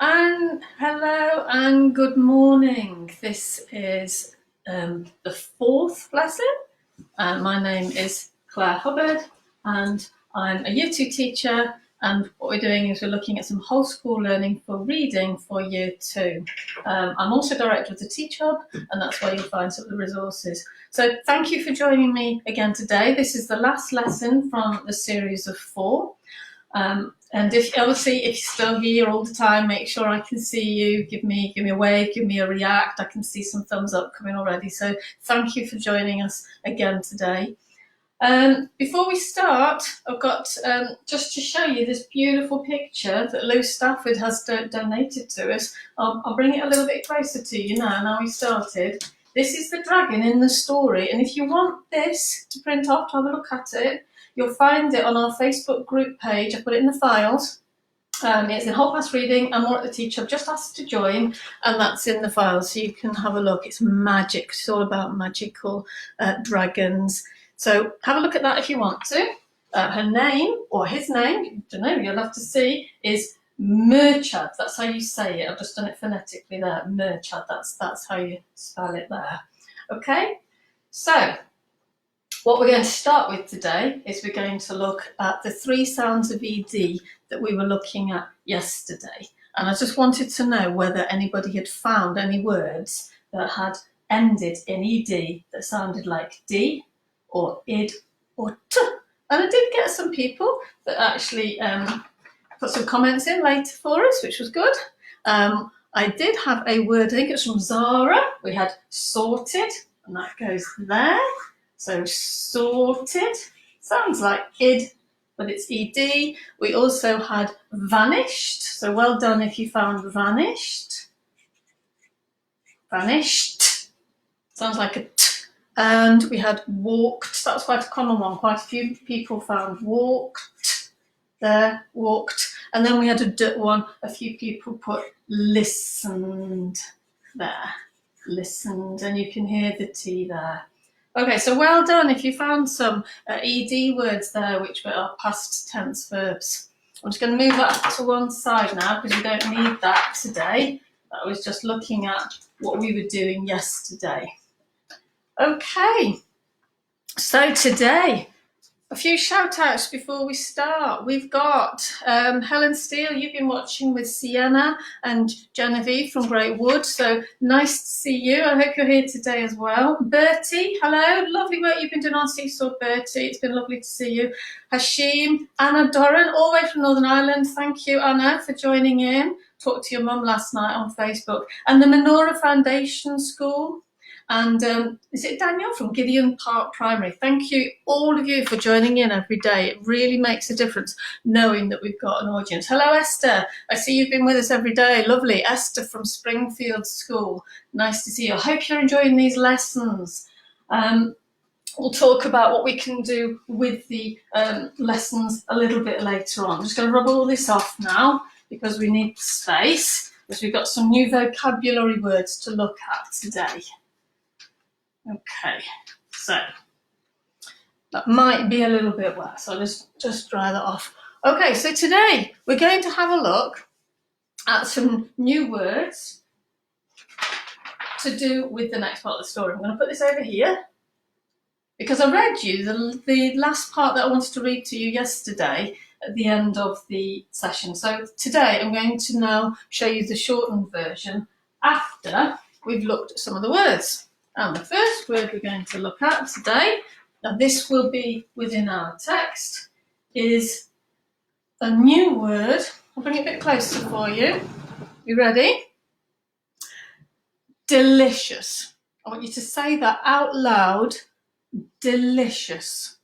And hello and good morning. This is the fourth lesson. My name is Claire Hubbard and I'm a Year 2 teacher, and what we're doing is we're looking at some whole school learning for reading for Year 2. I'm also director of the Teach Hub, and that's where you'll find some of the resources. So thank you for joining me again today. This is the last lesson from the series of 4. And if you're still here all the time, make sure I can see you. Give me a wave, give me a react. I can see some thumbs up coming already. So thank you for joining us again today. Before we start, I've got just to show you this beautiful picture that Lou Stafford has donated to us. I'll bring it a little bit closer to you now we started. This is the dragon in the story, and if you want this to print off, have a look at it. You'll find it on our Facebook group page. I put it in the files. It's in Whole Class Reading and More at the Teach Hub. Just ask to join, and that's in the files, so you can have a look. It's magic. It's all about magical dragons. So have a look at that if you want to. Her name, or his name, I don't know, you'll have to see, is Murchad. That's how you say it. I've just done it phonetically there. Murchad. That's how you spell it there. Okay? So what we're going to start with today is we're going to look at the 3 sounds of ED that we were looking at yesterday. And I just wanted to know whether anybody had found any words that had ended in ED that sounded like D or id or t. And I did get some people that actually put some comments in later for us, which was good. I did have a word, I think it was from Zara. We had sorted, and that goes there. So sorted, sounds like id, but it's ed. We also had vanished, so well done if you found vanished. Vanished, sounds like a t. And we had walked, that's quite a common one. Quite a few people found walked there, walked. And then we had a d one, a few people put listened there, listened, and you can hear the T there. Okay, so well done if you found some ED words there which are past tense verbs. I'm just going to move that to one side now because we don't need that today. I was just looking at what we were doing yesterday. Okay, so today, a few shout outs before we start. We've got Helen Steele, you've been watching with Sienna and Genevieve from Great Wood, so nice to see you. I hope you're here today as well. Bertie, hello, lovely work you've been doing on Seesaw, Bertie. It's been lovely to see you. Hashim, Anna Doran, all the way from Northern Ireland. Thank you, Anna, for joining in. Talked to your mum last night on Facebook. And the Menorah Foundation School. And is it Daniel from Gideon Park Primary? Thank you, all of you, for joining in every day. It really makes a difference knowing that we've got an audience. Hello, Esther. I see you've been with us every day. Lovely. Esther from Springfield School. Nice to see you. I hope you're enjoying these lessons. We'll talk about what we can do with the lessons a little bit later on. I'm just going to rub all this off now because we need space, because we've got some new vocabulary words to look at today. Okay, so that might be a little bit wet, so I'll just dry that off. Okay, so today we're going to have a look at some new words to do with the next part of the story. I'm going to put this over here because I read you the last part that I wanted to read to you yesterday at the end of the session. So today I'm going to now show you the shortened version after we've looked at some of the words. And the first word we're going to look at today, now this will be within our text, is a new word. I'll bring it a bit closer for you. You ready? Delicious. I want you to say that out loud. Delicious.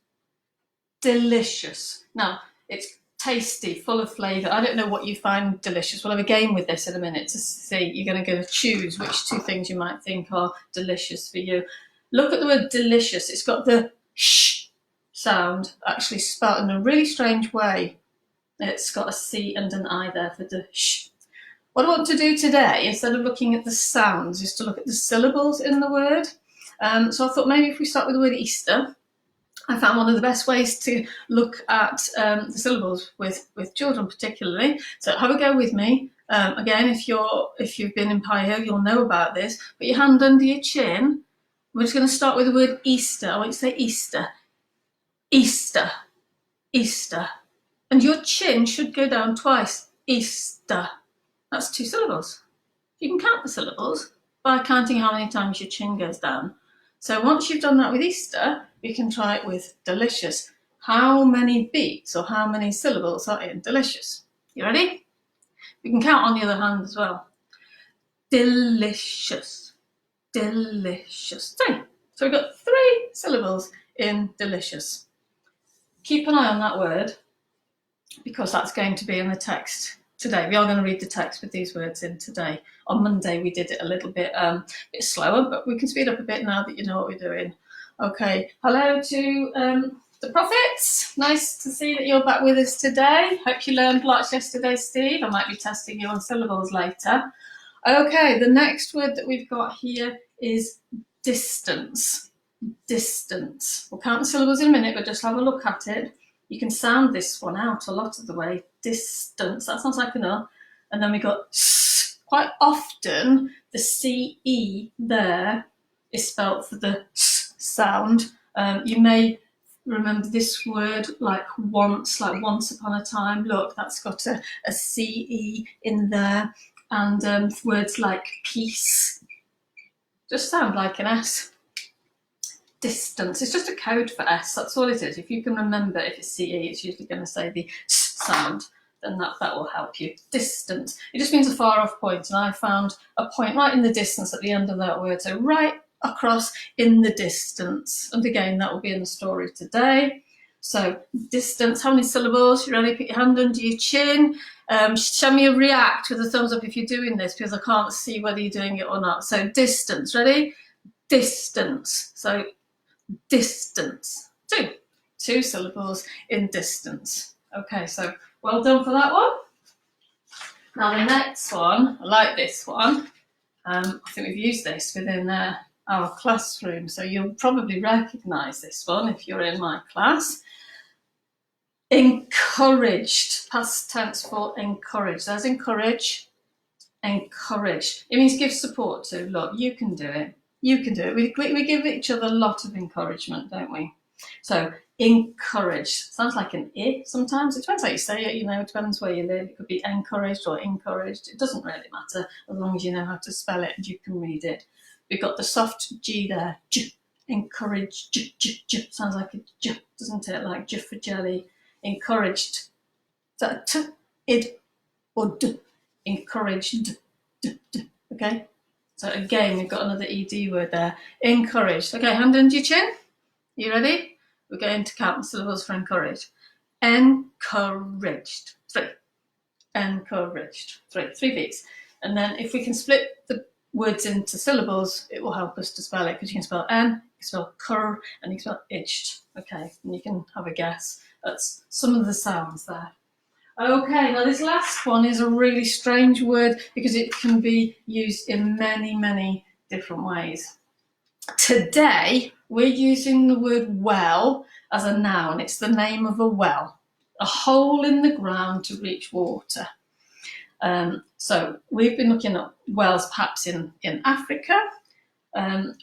Delicious. Now, it's tasty, full of flavour. I don't know what you find delicious. We'll have a game with this in a minute to see. You're going to choose which 2 things you might think are delicious for you. Look at the word delicious. It's got the sh sound actually spelled in a really strange way. It's got a C and an I there for the sh. What I want to do today, instead of looking at the sounds, is to look at the syllables in the word. So I thought maybe if we start with the word Easter, I found one of the best ways to look at the syllables with children particularly. So have a go with me. Again, if you've been in Pio, you'll know about this. Put your hand under your chin. We're just going to start with the word Easter. I want you to say Easter, Easter, Easter. And your chin should go down twice. Easter. That's 2 syllables. You can count the syllables by counting how many times your chin goes down. So once you've done that with Easter, you can try it with delicious. How many beats or how many syllables are in delicious? You ready? You can count on the other hand as well. Delicious, delicious. 3. So we've got 3 syllables in delicious. Keep an eye on that word because that's going to be in the text today. We are going to read the text with these words in today. On Monday we did it a little bit slower, but we can speed up a bit now that you know what we're doing. Okay, hello to the prophets. Nice to see that you're back with us today. Hope you learned lots yesterday, Steve. I might be testing you on syllables later. Okay, the next word that we've got here is distance. Distance. We'll count the syllables in a minute, but just have a look at it. You can sound this one out a lot of the way. Distance. That sounds like an R. And then we got S. Quite often, the CE there is spelt for the S sound. You may remember this word like once upon a time. Look, that's got a CE in there. And words like peace just sound like an S. Distance. It's just a code for S. That's all it is. If you can remember, if it's CE, it's usually going to say the S sound. Then that will help you. Distance. It just means a far off point, and I found a point right in the distance at the end of that word. So right across in the distance. And again, that will be in the story today. So distance. How many syllables? You ready? Put your hand under your chin. Show me a react with a thumbs up if you're doing this because I can't see whether you're doing it or not. So distance. Ready? Distance. So distance. 2 syllables in distance. Okay, so well done for that one. Now the next one, I like this one. I think we've used this within our classroom, so you'll probably recognise this one if you're in my class. Encouraged, past tense for encourage. There's encourage, encourage. It means give support to. Look, you can do it. You can do it. We give each other a lot of encouragement, don't we? So encourage sounds like an I sometimes. It depends how you say it, it depends where you live. It could be encouraged or encouraged. It doesn't really matter as long as you know how to spell it and you can read it. We've got the soft G there. J, encourage, j, j, j. Sounds like a j, doesn't it? Like j for jelly. Encouraged. Is that t, id, or d? Encouraged. D, d. Okay? So again, we've got another ED word there. Encouraged. Okay, hand under your chin. You ready? We're going to count the syllables for encouraged. Encouraged. 3. Encouraged. 3 beats. And then if we can split the words into syllables, it will help us to spell it because you can spell N, you can spell cur, and you can spell itched. Okay, and you can have a guess. That's some of the sounds there. Okay, now this last one is a really strange word because it can be used in many, many different ways. Today, we're using the word well as a noun. It's the name of a well, a hole in the ground to reach water. So we've been looking at wells perhaps in Africa.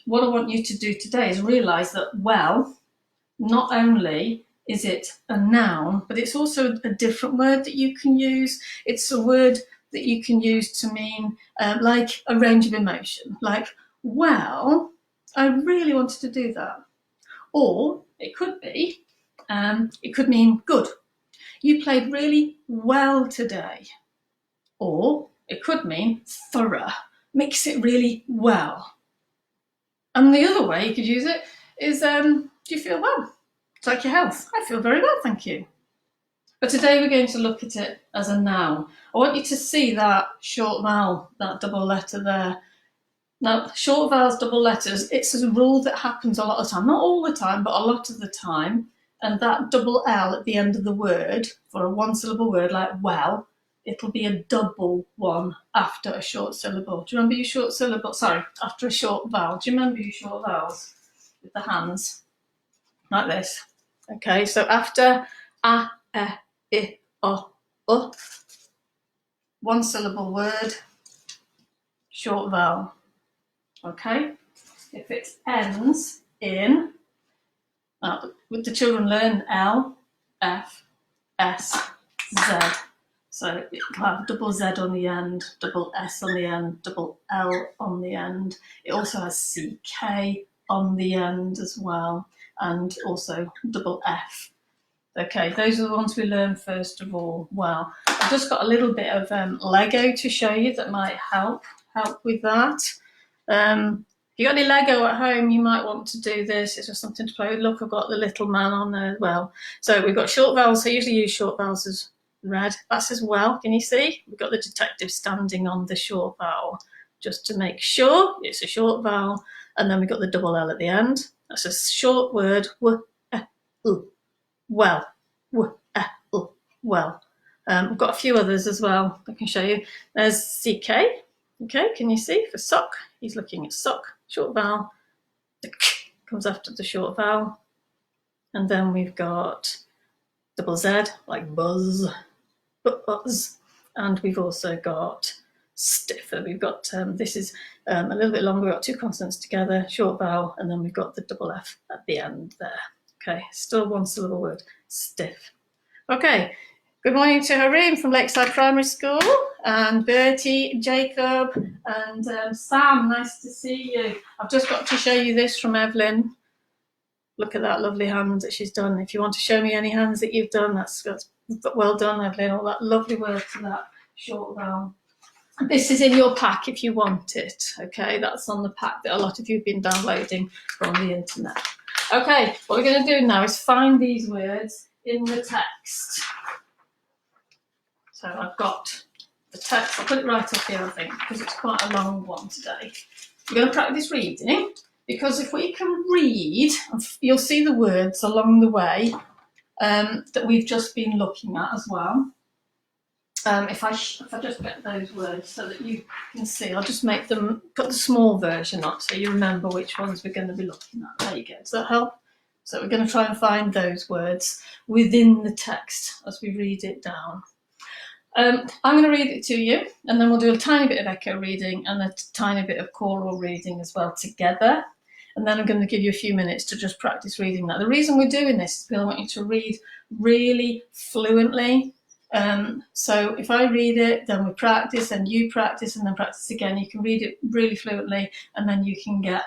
What I want you to do today is realise that well, not only is it a noun, but it's also a different word that you can use. It's a word that you can use to mean like a range of emotion, like, well, I really wanted to do that. Or it could be, it could mean good. You played really well today. Or it could mean thorough, mix it really well. And the other way you could use it is, do you feel well? It's like your health. I feel very well, thank you. But today we're going to look at it as a noun. I want you to see that short vowel, that double letter there. Now, short vowels, double letters, it's a rule that happens a lot of the time. Not all the time, but a lot of the time. And that double L at the end of the word, for a one-syllable word like well, it'll be a double one after a short syllable. Do you remember your short syllable? Sorry, after a short vowel. Do you remember your short vowels with the hands? Like this. Okay, so after a, I, o, u, one syllable word, short vowel. Okay, if it ends in, would the children learn L, F, S, Z? So it'll have double Z on the end, double S on the end, double L on the end. It also has CK on the end as well, and also double F. Okay, those are the ones we learn first of all. Well, I've just got a little bit of Lego to show you that might help with that. If you got any Lego at home, you might want to do this. It's just something to play with. Look, I've got the little man on there as well. So we've got short vowels. So I usually use short vowels as red. That's as well. Can you see? We've got the detective standing on the short vowel just to make sure it's a short vowel. And then we've got the double L at the end. That's a short word. Well. Well. I've got a few others as well I can show you. There's CK. Okay, can you see? For sock, he's looking at sock. Short vowel. The k comes after the short vowel. And then we've got double Z, like buzz. Buzz. And we've also got stiffer. We've got, this is a little bit longer. We've got two consonants together, short vowel, and then we've got the double F at the end there. Okay, still one syllable word, stiff. Okay, good morning to Haroon from Lakeside Primary School, and Bertie, Jacob, and Sam, nice to see you. I've just got to show you this from Evelyn. Look at that lovely hand that she's done. If you want to show me any hands that you've done, that's well done, Evelyn. All that lovely work to that short vowel. This is in your pack if you want it. Okay, that's on the pack that a lot of you have been downloading from the internet. Okay, what we're going to do now is find these words in the text. So I've got the text. I'll put it right up here, I think, because it's quite a long one today. We're going to practice reading, because if we can read, you'll see the words along the way that we've just been looking at as well. If I just get those words so that you can see, I'll just make them, put the small version up so you remember which ones we're going to be looking at. There you go. Does that help? So we're going to try and find those words within the text as we read it down. I'm going to read it to you, and then we'll do a tiny bit of echo reading and a tiny bit of choral reading as well together. And then I'm going to give you a few minutes to just practice reading that. The reason we're doing this is because I want you to read really fluently. So if I read it, then we practice, and you practice, and then practice again. You can read it really fluently, and then you can get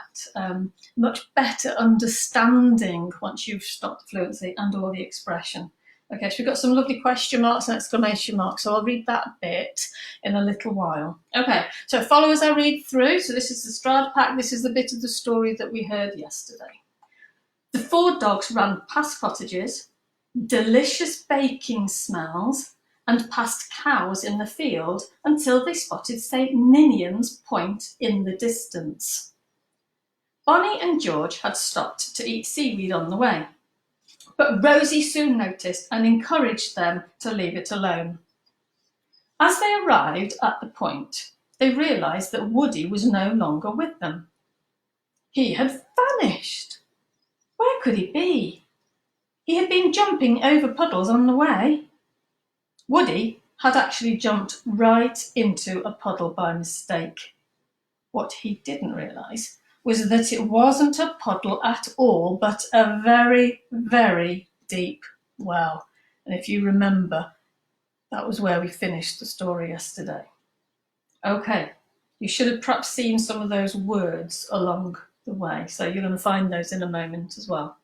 much better understanding once you've stopped the fluency and all the expression. Okay, so we've got some lovely question marks and exclamation marks, so I'll read that bit in a little while. Okay, so follow as I read through. So this is the Straad Pack. This is the bit of the story that we heard yesterday. The 4 dogs ran past cottages, delicious baking smells, and past cows in the field until they spotted St. Ninian's Point in the distance. Bonnie and George had stopped to eat seaweed on the way, but Rosie soon noticed and encouraged them to leave it alone. As they arrived at the point, they realised that Woody was no longer with them. He had vanished. Where could he be? He had been jumping over puddles on the way. Woody had actually jumped right into a puddle by mistake. What he didn't realise was that it wasn't a puddle at all, but a very, very deep well. And if you remember, that was where we finished the story yesterday. Okay, you should have perhaps seen some of those words along the way, so you're going to find those in a moment as well.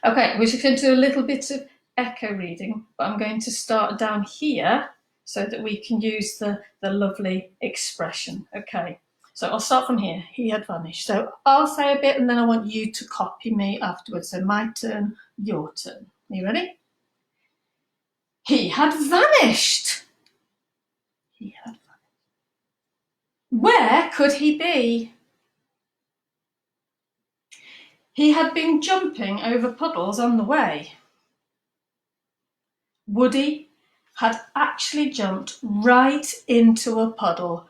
Okay, we're just going to do a little bit of echo reading, but I'm going to start down here so that we can use the lovely expression. Okay, so I'll start from here. He had vanished. So I'll say a bit, and then I want you to copy me afterwards. So my turn, your turn. Are you ready? He had vanished. He had vanished. Where could he be? He had been jumping over puddles on the way. Woody had actually jumped right into a puddle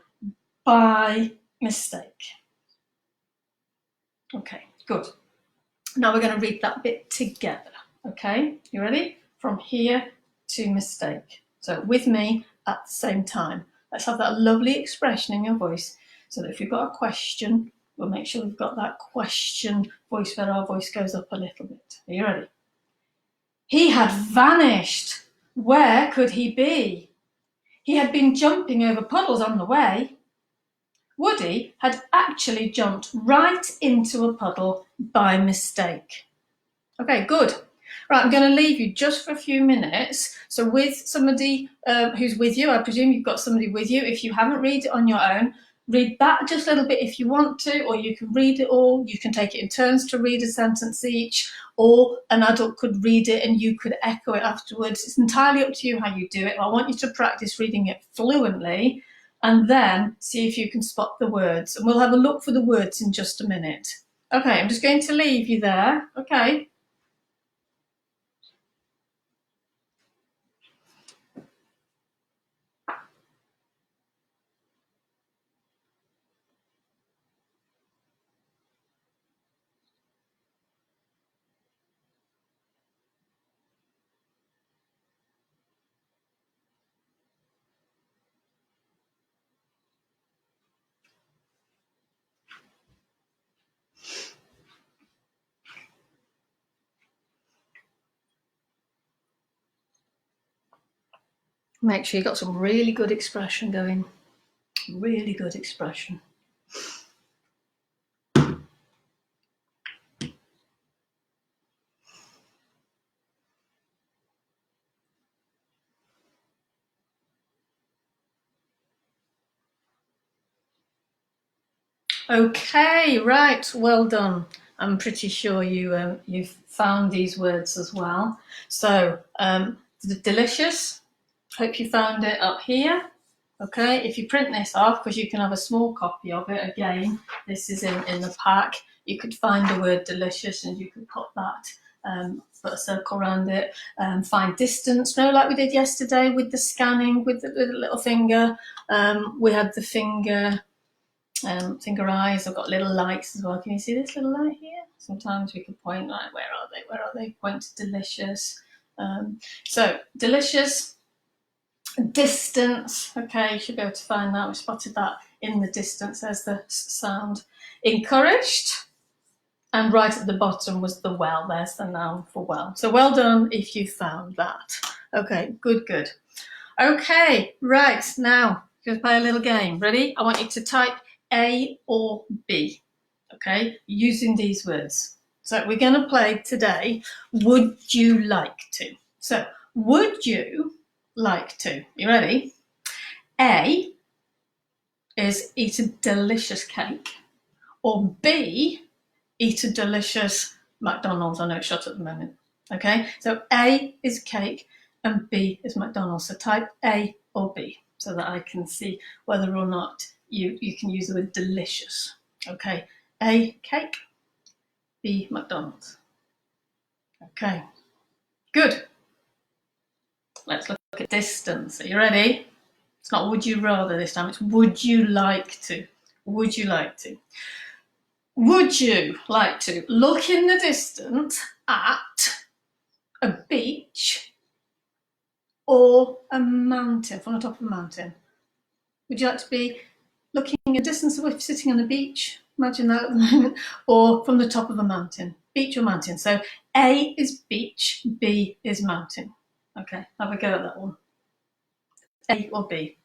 by mistake. Okay, good. Now we're going to read that bit together. Okay, you ready? From here to mistake. So with me at the same time. Let's have that lovely expression in your voice so that if you've got a question, we'll make sure we've got that question voice where our voice goes up a little bit. Are you ready? He had vanished. Where could he be? He had been jumping over puddles on the way. Woody had actually jumped right into a puddle by mistake. Okay, good. Right, I'm going to leave you just for a few minutes. So with somebody who's with you, I presume you've got somebody with you. If you haven't read it on your own, read that just a little bit if you want to, or you can read it all. You can take it in turns to read a sentence each, or an adult could read it and you could echo it afterwards. It's entirely up to you how you do it. I want you to practice reading it fluently and then see if you can spot the words. And we'll have a look for the words in just a minute. Okay, I'm just going to leave you there. Okay. Make sure you've got some really good expression going. Really good expression. Okay, right, well done. I'm pretty sure you've found these words as well. So, delicious. Hope you found it up here. Okay, if you print this off, because you can have a small copy of it, again, this is in the pack, you could find the word delicious and you could put that, put a circle around it, find distance, like we did yesterday with the scanning with the little finger. We had the finger eyes. I've got little lights as well. Can you see this little light here? Sometimes we can point, like, where are they? Where are they? Point to delicious. So delicious. Distance, okay, you should be able to find that. We spotted that in the distance. There's the sound. Encouraged, and right at the bottom was the well. There's the noun for well. So well done if you found that. Okay, good, good. Okay, right, now, just play a little game. Ready? I want you to type A or B, okay, using these words. So we're going to play today, would you like to? So, would you like to? You ready? A is eat a delicious cake, or B, eat a delicious McDonald's. I know it's shut at the moment. Okay, so A is cake and B is McDonald's. So type A or B so that I can see whether or not you can use the word delicious. Okay, A, cake, B, McDonald's. Okay, good. Let's look at distance. Are you ready? It's not would you rather this time, it's would you like to. Would you like to? Would you like to look in the distance at a beach or a mountain, from the top of a mountain? Would you like to be looking a distance away, sitting on a beach, imagine that at the moment, or from the top of a mountain? Beach or mountain? So A is beach, B is mountain. Okay, have a go at that one. A or B?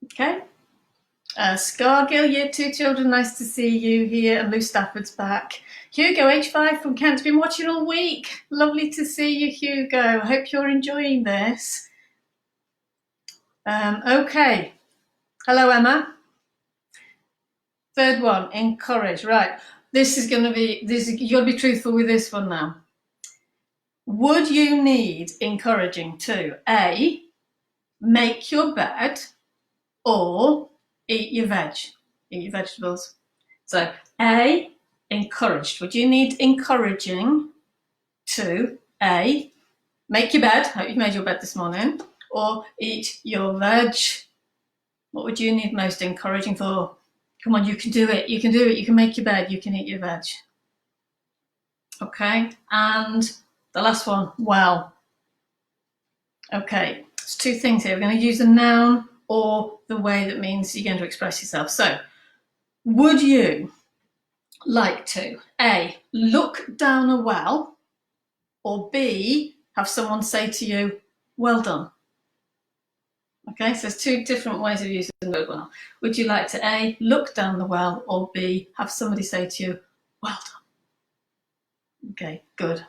Okay. Scargill, year 2 children, nice to see you here, and Lou Stafford's back. Hugo, age 5 from Kent's been watching all week. Lovely to see you, Hugo. I hope you're enjoying this. Okay. Hello, Emma. Third one, encourage. Right. This is going to be, you've got to be truthful with this one now. Would you need encouraging to A, make your bed, or eat your vegetables? So A, encouraged. Would you need encouraging to A, make your bed, hope you've made your bed this morning, or eat your veg? What would you need most encouraging for? Come on, you can do it, you can do it, you can make your bed, you can eat your veg. Okay, and the last one, well. Okay, it's two things here. We're going to use a noun or the way that means you're going to express yourself. So, would you like to A, look down a well, or B, have someone say to you, well done? Okay, so there's two different ways of using the word well. Would you like to A, look down the well, or B, have somebody say to you, well done? Okay, good.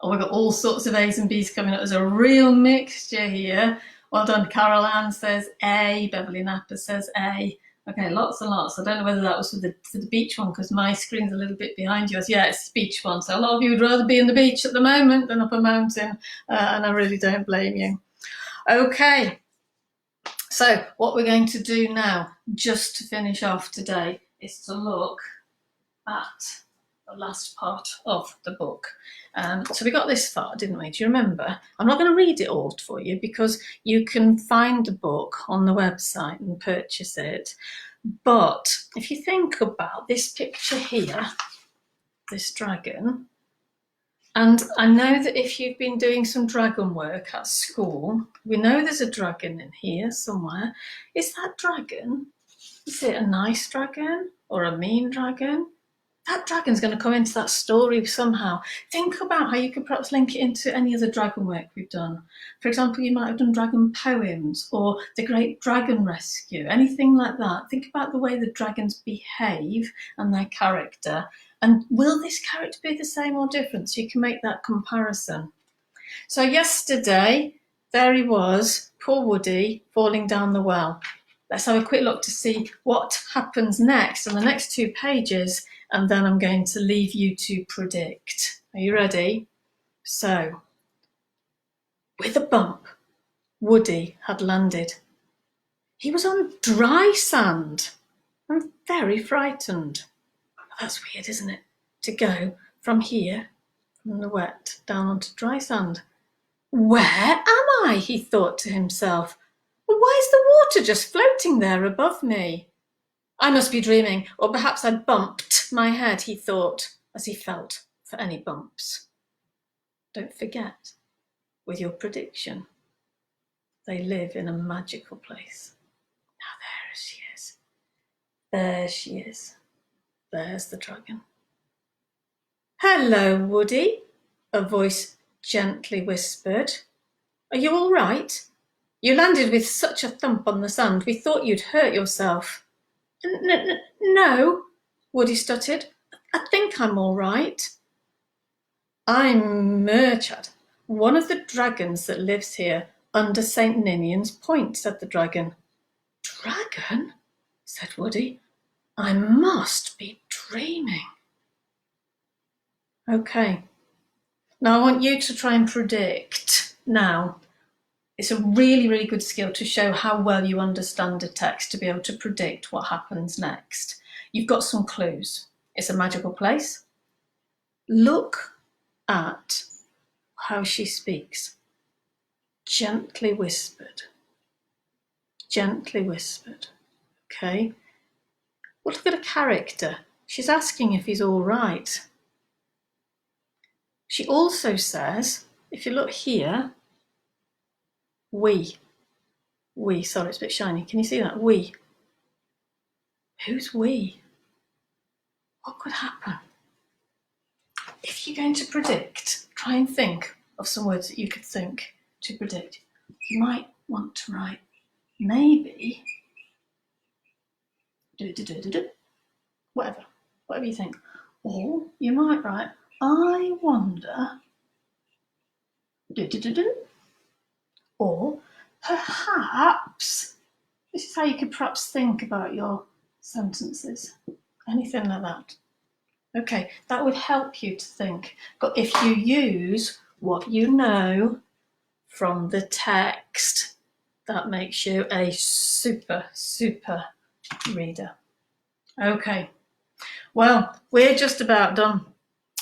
Oh, we've got all sorts of A's and B's coming up. There's a real mixture here. Well done. Carol Ann says A. Beverly Napper says A. Okay, lots and lots. I don't know whether that was for the beach one because my screen's a little bit behind yours. Yeah, it's the beach one. So a lot of you would rather be in the beach at the moment than up a mountain, and I really don't blame you. Okay, so what we're going to do now, just to finish off today, is to look at the last part of the book. So we got this far, didn't we? Do you remember? I'm not going to read it all for you because you can find the book on the website and purchase it. But if you think about this picture here, this dragon, and I know that if you've been doing some dragon work at school, we know there's a dragon in here somewhere. Is that dragon? Is it a nice dragon or a mean dragon? That dragon's going to come into that story somehow. Think about how you could perhaps link it into any other dragon work we've done. For example, you might have done dragon poems or the Great Dragon Rescue, anything like that. Think about the way the dragons behave and their character. And will this character be the same or different? So you can make that comparison. So yesterday, there he was, poor Woody, falling down the well. Let's have a quick look to see what happens next on the next 2 pages, and then I'm going to leave you to predict. Are you ready? So, with a bump, Woody had landed. He was on dry sand and very frightened. That's weird, isn't it? To go from here, from the wet, down onto dry sand. Where am I? He thought to himself. Why is the water just floating there above me? I must be dreaming, or perhaps I bumped my head, he thought, as he felt for any bumps. Don't forget, with your prediction, they live in a magical place. Now there she is. There she is. There's the dragon. Hello, Woody, a voice gently whispered. Are you all right? You landed with such a thump on the sand, we thought you'd hurt yourself. No, Woody stuttered. I think I'm all right. I'm Murchad, one of the dragons that lives here under St. Ninian's Point, said the dragon. Dragon? Said Woody. I must be dreaming. Okay. Now I want you to try and predict now. It's a really, really good skill to show how well you understand a text to be able to predict what happens next. You've got some clues. It's a magical place. Look at how she speaks. Gently whispered. Gently whispered. Okay. Well, look at a character. She's asking if he's all right. She also says, if you look here, we, sorry, it's a bit shiny. Can you see that? We. Who's we? What could happen? If you're going to predict, try and think of some words that you could think to predict. You might want to write maybe, whatever you think. Or you might write, I wonder, or perhaps. This is how you could perhaps think about your sentences. Anything like that. Okay, that would help you to think. But if you use what you know from the text, that makes you a super, super reader. Okay, well, we're just about done.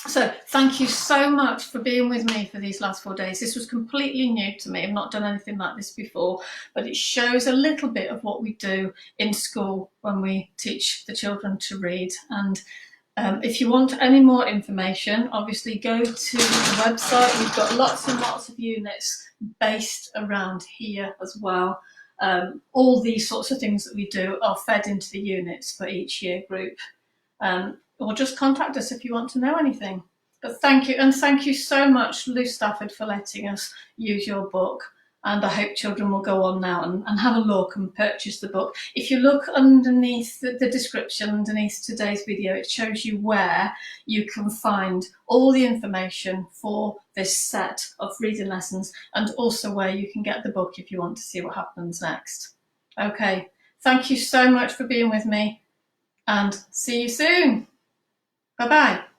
So thank you so much for being with me for these last 4 days. This was completely new to me. I've not done anything like this before, but it shows a little bit of what we do in school when we teach the children to read. And If you want any more information, obviously go to the website. We've got lots and lots of units based around here as well. All these sorts of things that we do are fed into the units for each year group. Or just contact us if you want to know anything. But thank you, and thank you so much, Lou Stafford, for letting us use your book. And I hope children will go on now and have a look and purchase the book. If you look underneath the description, underneath today's video, it shows you where you can find all the information for this set of reading lessons, and also where you can get the book if you want to see what happens next. Okay, thank you so much for being with me, and see you soon. Bye-bye.